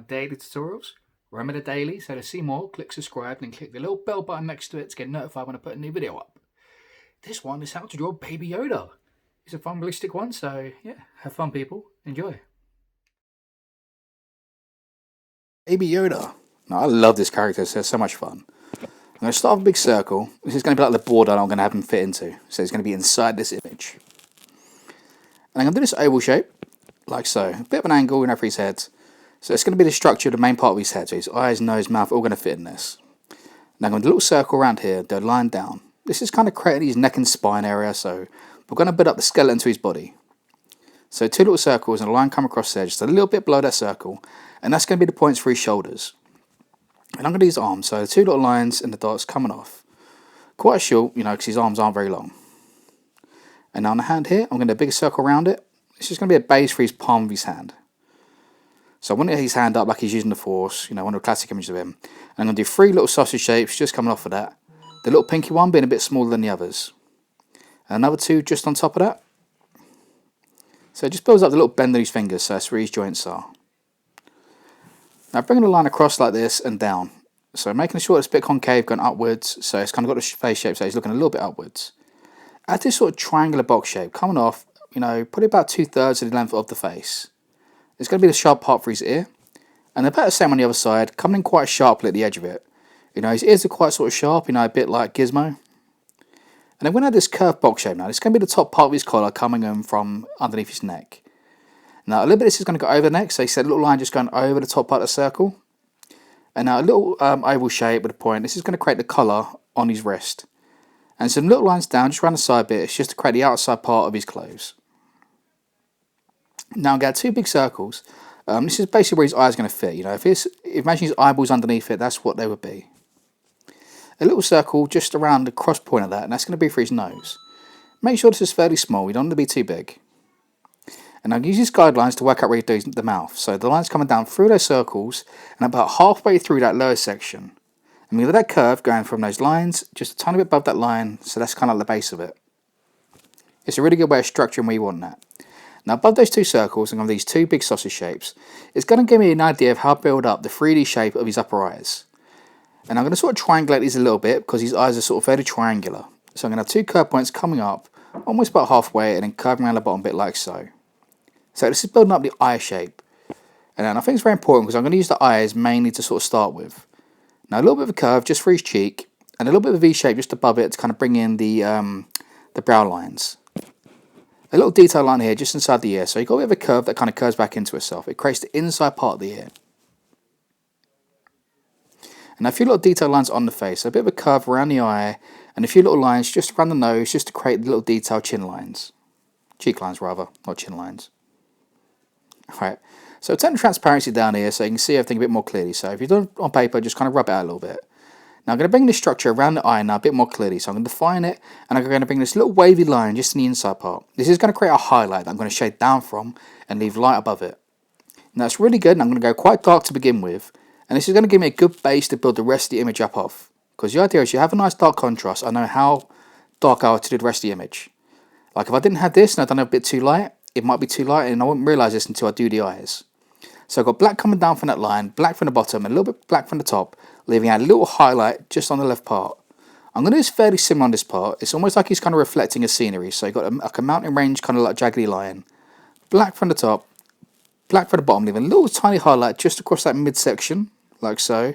daily tutorials. Remember the daily, so to see more, click subscribe and click the little bell button next to it to get notified when I put a new video up. This one is how to draw Baby Yoda. It's a fun realistic one, so yeah, have fun people, enjoy. Baby Yoda. Now, I love this character, it's so much fun. I'm going to start with a big circle. This is going to be like the border I'm going to have him fit into. So it's going to be inside this image. And I'm going to do this oval shape, like so. A bit of an angle, for his head. So it's going to be the structure of the main part of his head. So his eyes, nose, mouth, all going to fit in this. Now I'm going to do a little circle around here, do a line down. This is kind of creating his neck and spine area, so we're going to build up the skeleton to his body. So two little circles and a line come across there, just a little bit below that circle. And that's going to be the points for his shoulders. And I'm going to do his arms, so two little lines and the dots coming off. Quite short, because his arms aren't very long. And now on the hand here, I'm going to do a bigger circle around it. It's just going to be a base for his palm of his hand. So I want to get his hand up like he's using the force, one of the classic images of him. And I'm going to do three little sausage shapes just coming off of that. The little pinky one being a bit smaller than the others. And another two just on top of that. So it just builds up the little bend of his fingers, so that's where his joints are. Now bringing the line across like this and down. So making sure it's a bit concave going upwards, so it's kind of got the face shape, so he's looking a little bit upwards. Add this sort of triangular box shape coming off, probably about 2/3 of the length of the face. It's going to be the sharp part for his ear. And about the same on the other side, coming in quite sharply at the edge of it. His ears are quite sort of sharp, a bit like Gizmo. And then we're going to add this curved box shape now. It's going to be the top part of his collar coming in from underneath his neck. Now a little bit of this is going to go over the neck, so you see a little line just going over the top part of the circle. And now a little oval shape with a point. This is going to create the collar on his wrist. And some little lines down just around the side bit. It's just to create the outside part of his clothes. Now I'm going to have two big circles. This is basically where his eyes are going to fit. Imagine his eyeballs underneath it, that's what they would be. A little circle just around the cross point of that, and that's going to be for his nose. Make sure this is fairly small, you don't want it to be too big. And I'll use these guidelines to work out where you do the mouth. So the line's coming down through those circles, and about halfway through that lower section. And we have that curve going from those lines, just a tiny bit above that line, so that's kind of like the base of it. It's a really good way of structuring where you want that. Now above those two circles, and on these two big sausage shapes, it's going to give me an idea of how to build up the 3D shape of his upper eyes. And I'm going to sort of triangulate these a little bit, because his eyes are sort of fairly triangular. So I'm going to have two curve points coming up, almost about halfway, and then curving around the bottom bit like so. So this is building up the eye shape. And then I think it's very important because I'm going to use the eyes mainly to sort of start with. Now a little bit of a curve just for his cheek, and a little bit of a V shape just above it to kind of bring in the brow lines. A little detail line here just inside the ear, so you've got a bit of a curve that kind of curves back into itself. It creates the inside part of the ear. And a few little detail lines on the face, so a bit of a curve around the eye, and a few little lines just around the nose just to create the little detailed chin lines. Cheek lines rather, not chin lines. Alright, so turn the transparency down here so you can see everything a bit more clearly. So if you're doing it on paper, just kind of rub it out a little bit. Now I'm going to bring this structure around the eye now a bit more clearly. So I'm going to define it, and I'm going to bring this little wavy line just in the inside part. This is going to create a highlight that I'm going to shade down from and leave light above it. Now it's really good, and I'm going to go quite dark to begin with. And this is going to give me a good base to build the rest of the image up off. Because the idea is you have a nice dark contrast, I know how dark I want to do the rest of the image. Like if I didn't have this and I'd done it a bit too light, it might be too light and I wouldn't realise this until I do the eyes. So I've got black coming down from that line, black from the bottom, and a little bit black from the top, leaving out a little highlight just on the left part. I'm going to do this fairly similar on this part. It's almost like he's kind of reflecting a scenery. So you've got like a mountain range kind of like jaggedy line. Black from the top, black from the bottom, leaving a little tiny highlight just across that midsection, like so.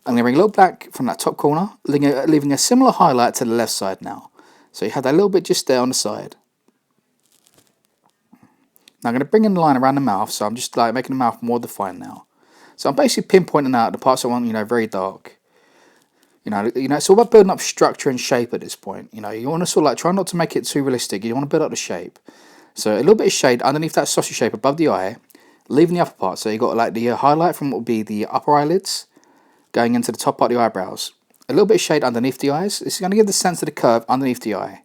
I'm going to bring a little black from that top corner, leaving a similar highlight to the left side now. So you have that little bit just there on the side. Now I'm going to bring in the line around the mouth, so I'm just like making the mouth more defined now. So I'm basically pinpointing out the parts I want, very dark. It's all about building up structure and shape at this point. You want to sort of like try not to make it too realistic. You want to build up the shape. So a little bit of shade underneath that sausage shape above the eye, leaving the upper part. So you've got like the highlight from what would be the upper eyelids, going into the top part of the eyebrows. A little bit of shade underneath the eyes. This is going to give the sense of the curve underneath the eye.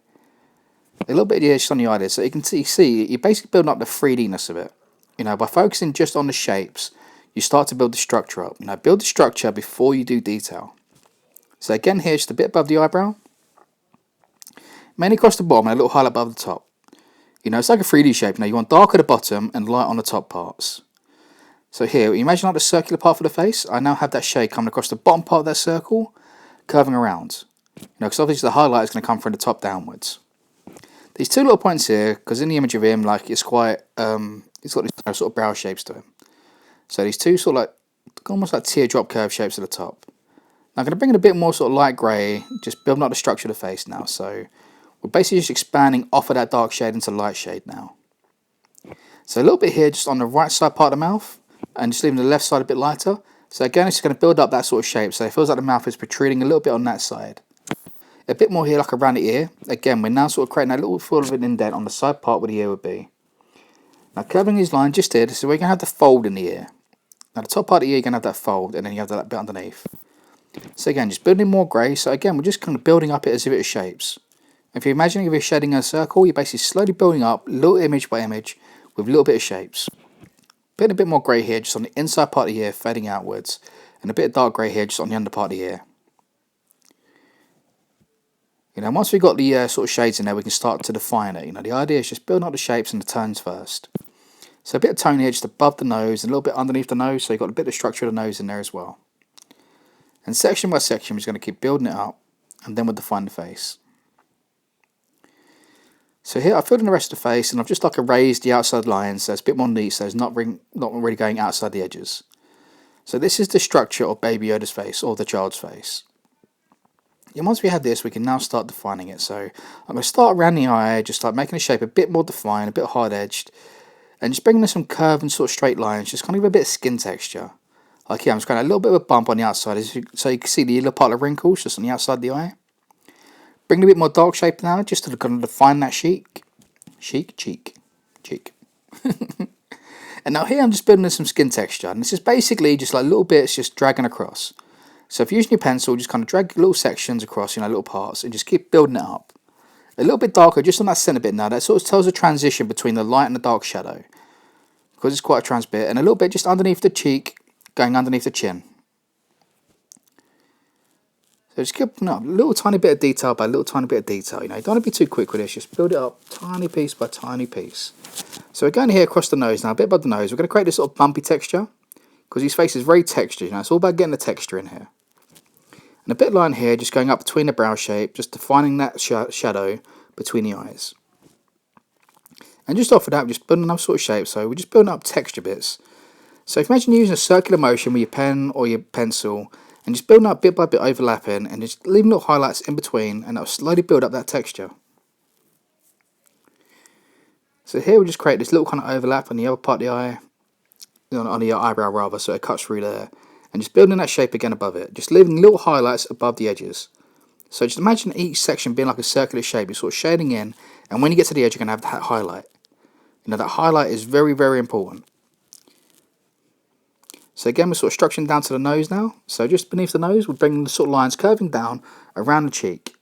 A little bit of the edge on the eyelids, so you can see you're basically building up the 3D-ness of it. By focusing just on the shapes, you start to build the structure up. Build the structure before you do detail. So again here, just a bit above the eyebrow. Mainly across the bottom and a little highlight above the top. It's like a 3D shape. You want dark at the bottom and light on the top parts. So here, imagine like the circular part for the face. I now have that shade coming across the bottom part of that circle, curving around. Because obviously the highlight is going to come from the top downwards. These two little points here, because in the image of him, like it's quite, it's got these sort of brow shapes to him. So these two sort of like, almost like teardrop curve shapes at the top. Now I'm going to bring in a bit more sort of light grey, just building up the structure of the face now. So we're basically just expanding off of that dark shade into light shade now. So a little bit here just on the right side part of the mouth, and just leaving the left side a bit lighter. So again, it's going to build up that sort of shape, so it feels like the mouth is protruding a little bit on that side. A bit more here like around the ear. Again, we're now sort of creating a little sort of an indent on the side part where the ear would be. Now curving these lines just here, so we're going to have the fold in the ear. Now the top part of the ear, you're going to have that fold, and then you have that bit underneath. So again, just building more grey. So again, we're just kind of building up it as if it's shapes. If you're imagining if you're shading a circle, you're basically slowly building up, little image by image, with a little bit of shapes. Putting a bit more grey here, just on the inside part of the ear, fading outwards, and a bit of dark grey here, just on the under part of the ear. Once we've got the sort of shades in there, we can start to define it. The idea is just building up the shapes and the tones first. So a bit of tone here, just above the nose, and a little bit underneath the nose, so you've got a bit of structure of the nose in there as well. And section by section, we're just going to keep building it up, and then we'll define the face. So here I've filled in the rest of the face, and I've just like erased the outside lines, so it's a bit more neat, so it's not really going outside the edges. So this is the structure of Baby Yoda's face, or the child's face. And once we have this, we can now start defining it. So I'm going to start around the eye, just like making the shape a bit more defined, a bit hard-edged, and just bringing in some curved and sort of straight lines, just kind of give a bit of skin texture. Like here, I'm just creating a little bit of a bump on the outside, so you can see the little part of the wrinkles just on the outside of the eye. Bring a bit more dark shape now, just to kind of define that cheek. And now here I'm just building in some skin texture, and this is basically just like little bits just dragging across. So if you're using your pencil, just kind of drag little sections across, little parts, and just keep building it up. A little bit darker, just on that centre bit now, that sort of tells the transition between the light and the dark shadow. Because it's quite a trans bit, and a little bit just underneath the cheek, going underneath the chin. So just keep putting up a little tiny bit of detail by a little tiny bit of detail. You don't want to be too quick with this, just build it up tiny piece by tiny piece. So we're going here across the nose now, a bit above the nose. We're going to create this sort of bumpy texture, because his face is very textured. It's all about getting the texture in here. And a bit line here, just going up between the brow shape, just defining that shadow between the eyes. And just off of that, we're just building another sort of shape, so we're just building up texture bits. So if you imagine using a circular motion with your pen or your pencil, and just building up bit by bit overlapping, and just leaving little highlights in between, and that'll slowly build up that texture. So here we'll just create this little kind of overlap on the other part of the eye, on the eyebrow rather, so it cuts through there. And just building that shape again above it, just leaving little highlights above the edges. So just imagine each section being like a circular shape, you're sort of shading in, and when you get to the edge, you're going to have that highlight. That highlight is very, very important. So again, we're sort of structuring down to the nose now. So just beneath the nose, we're bringing the sort of lines curving down around the cheek.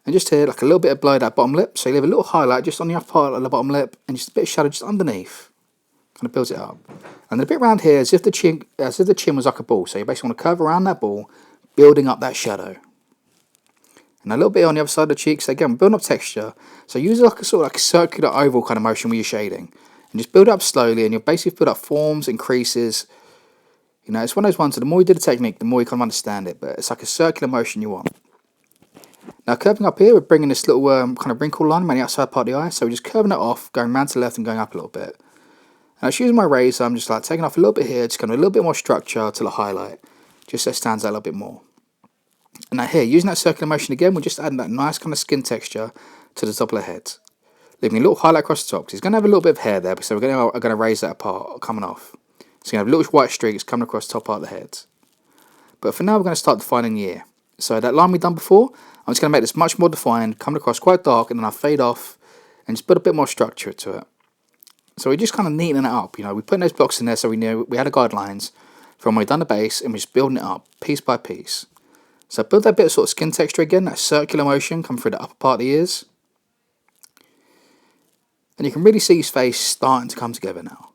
And just here, like a little bit of below that bottom lip, so you leave a little highlight just on the upper part of the bottom lip, and just a bit of shadow just underneath. Kind of builds it up. And then a bit around here, as if the chin was like a ball. So you basically want to curve around that ball, building up that shadow. And a little bit on the other side of the cheeks. So again, building up texture. So use like a sort of like circular oval kind of motion with your shading. And just build it up slowly, and you'll basically build up forms and creases. It's one of those ones, so the more you do the technique, the more you kind of understand it. But it's like a circular motion you want. Now curving up here, we're bringing this little kind of wrinkle line around the outside part of the eye. So we're just curving it off, going round to the left and going up a little bit. And I was using my razor, I'm just like taking off a little bit here, just kind of a little bit more structure to the highlight, just so it stands out a little bit more. And now here, using that circular motion again, we're just adding that nice kind of skin texture to the top of the head. Leaving a little highlight across the top, because he's going to have a little bit of hair there, so we're going to raise that apart, coming off. So you're going to have little white streaks coming across the top part of the head. But for now, we're going to start defining the ear. So that line we've done before, I'm just going to make this much more defined, coming across quite dark, and then I'll fade off, and just put a bit more structure to it. So we're just kind of neatening it up, we're putting those blocks in there so we knew we had the guidelines from when we've done the base, and we're just building it up piece by piece. So build that bit of sort of skin texture again, that circular motion coming through the upper part of the ears. And you can really see his face starting to come together now.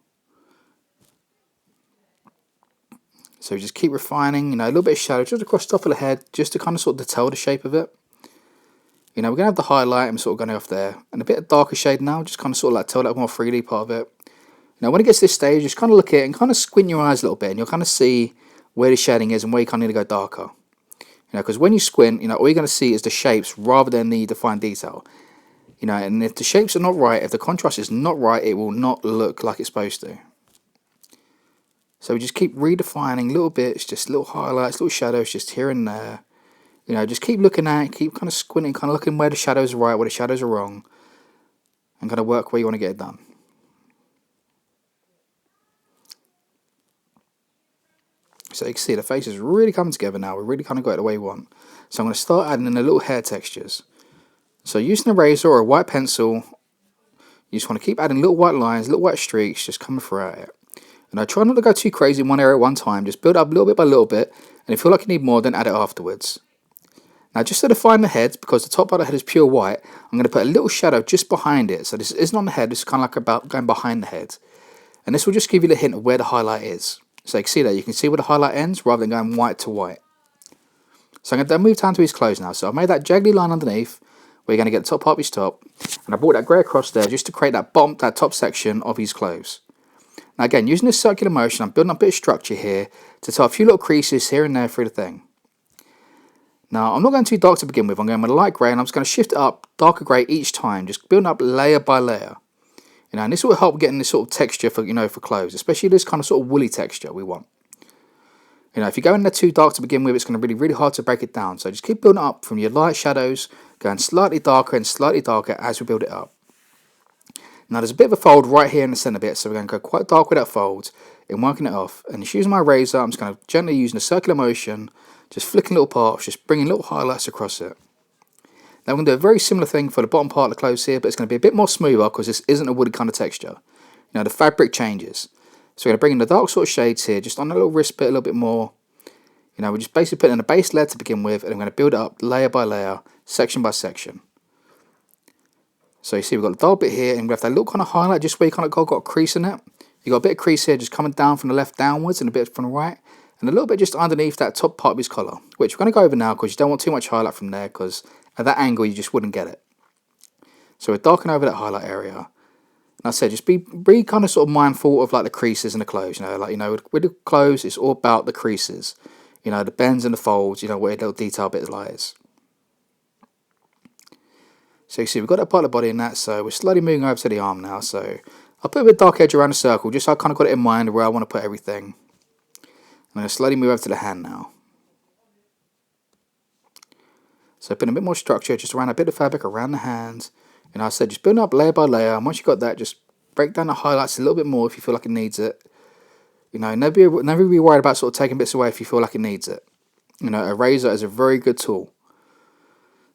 So just keep refining, a little bit of shadow just across the top of the head, just to kind of sort of tell the shape of it. We're going to have the highlight and sort of going off there. And a bit of darker shade now, just kind of sort of like tell that more 3D part of it. Now when it gets to this stage, just kind of look at it and kind of squint your eyes a little bit, and you'll kind of see where the shading is and where you kind of need to go darker. Because when you squint, all you're going to see is the shapes rather than the defined detail. And if the shapes are not right, if the contrast is not right, it will not look like it's supposed to. So we just keep redefining little bits, just little highlights, little shadows, just here and there. Just keep looking at it, keep kind of squinting, kind of looking where the shadows are right, where the shadows are wrong, and kind of work where you want to get it done. So you can see the face is really coming together now. We really kind of got it the way we want. So I'm going to start adding in the little hair textures. So using a razor or a white pencil, you just want to keep adding little white lines, little white streaks, just coming throughout it. And I try not to go too crazy in one area at one time. Just build up little bit by little bit. And if you feel like you need more, then add it afterwards. Now just to define the head, because the top part of the head is pure white, I'm going to put a little shadow just behind it. So this isn't on the head, this is kind of like about going behind the head. And this will just give you the hint of where the highlight is. So you can see that, you can see where the highlight ends rather than going white to white. So I'm going to move down to his clothes now. So I've made that jaggedy line underneath, where you're going to get the top part of his top. And I brought that grey across there just to create that top section of his clothes. Now again, using this circular motion, I'm building up a bit of structure here to tie a few little creases here and there through the thing. Now, I'm not going too dark to begin with. I'm going with a light grey, and I'm just going to shift it up, darker grey each time, just building up layer by layer. And this will help getting this sort of texture for, for clothes, especially this kind of sort of woolly texture we want. If you go in there too dark to begin with, it's going to be really hard to break it down. So just keep building up from your light shadows, going slightly darker and slightly darker as we build it up. Now, there's a bit of a fold right here in the centre bit, so we're going to go quite dark with that fold and working it off. And just using my razor, I'm just going to gently using a circular motion, just flicking little parts, just bringing little highlights across it. Now we're going to do a very similar thing for the bottom part of the clothes here, but it's going to be a bit more smoother because this isn't a woody kind of texture. The fabric changes. So we're going to bring in the dark sort of shades here, just on the little wrist bit a little bit more. We're just basically putting in a base layer to begin with, and we're going to build it up layer by layer, section by section. So you see we've got the dark bit here, and we have that little kind of highlight just where you kind of got a crease in it. You've got a bit of crease here just coming down from the left downwards and a bit from the right. And a little bit just underneath that top part of his collar, which we're going to go over now because you don't want too much highlight from there because at that angle you just wouldn't get it. So we're darkening over that highlight area. And I said, just be kind of sort of mindful of like the creases in the clothes. With the clothes, it's all about the creases. The bends and the folds, where the little detail bit lies. So you see, we've got that part of the body in that, so we're slowly moving over to the arm now. So I'll put a bit of dark edge around the circle, just so I kind of got it in mind where I want to put everything. I'm going to slowly move over to the hand now. So putting a bit more structure just around a bit of fabric around the hands. And I said just building up layer by layer. And once you've got that, just break down the highlights a little bit more if you feel like it needs it. Never be worried about sort of taking bits away if you feel like it needs it. A razor is a very good tool.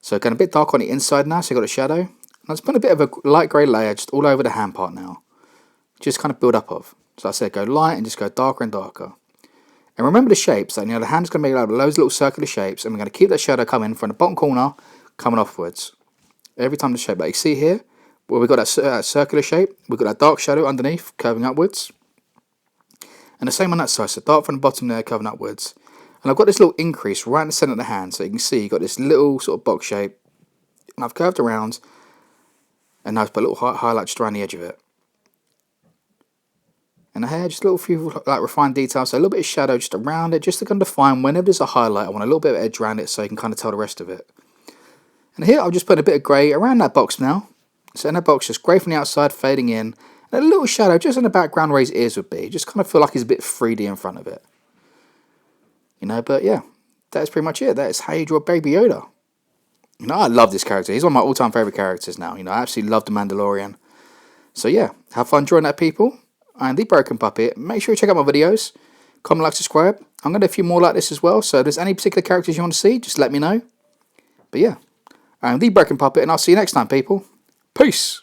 So going a bit dark on the inside now, so you've got a shadow. And I'm just putting a bit of a light grey layer just all over the hand part now. Just kind of build up of. So I said go light and just go darker and darker. And remember the shapes, the hand's going to make loads of little circular shapes, and we're going to keep that shadow coming from the bottom corner, coming offwards. Every time the shape, like you see here, where we've got that circular shape, we've got that dark shadow underneath, curving upwards. And the same on that side, so dark from the bottom there, curving upwards. And I've got this little increase right in the centre of the hand, so you can see you've got this little sort of box shape. And I've curved around, and now I've put a little highlight just around the edge of it. And the hair, just a little few like refined details, so a little bit of shadow just around it, just to kind of define whenever there's a highlight, I want a little bit of edge around it so you can kind of tell the rest of it. And here I'll just put a bit of grey around that box now. So in that box, just grey from the outside, fading in, and a little shadow just in the background where his ears would be. Just kind of feel like he's a bit 3D in front of it. But yeah, that's pretty much it. That is how you draw Baby Yoda. I love this character. He's one of my all-time favourite characters now. I absolutely love The Mandalorian. So yeah, have fun drawing that, people. And the Broken Puppet. Make sure you check out my videos. Comment, like, subscribe. I'm going to do a few more like this as well. So if there's any particular characters you want to see, just let me know. But yeah, I'm the Broken Puppet, and I'll see you next time, people. Peace.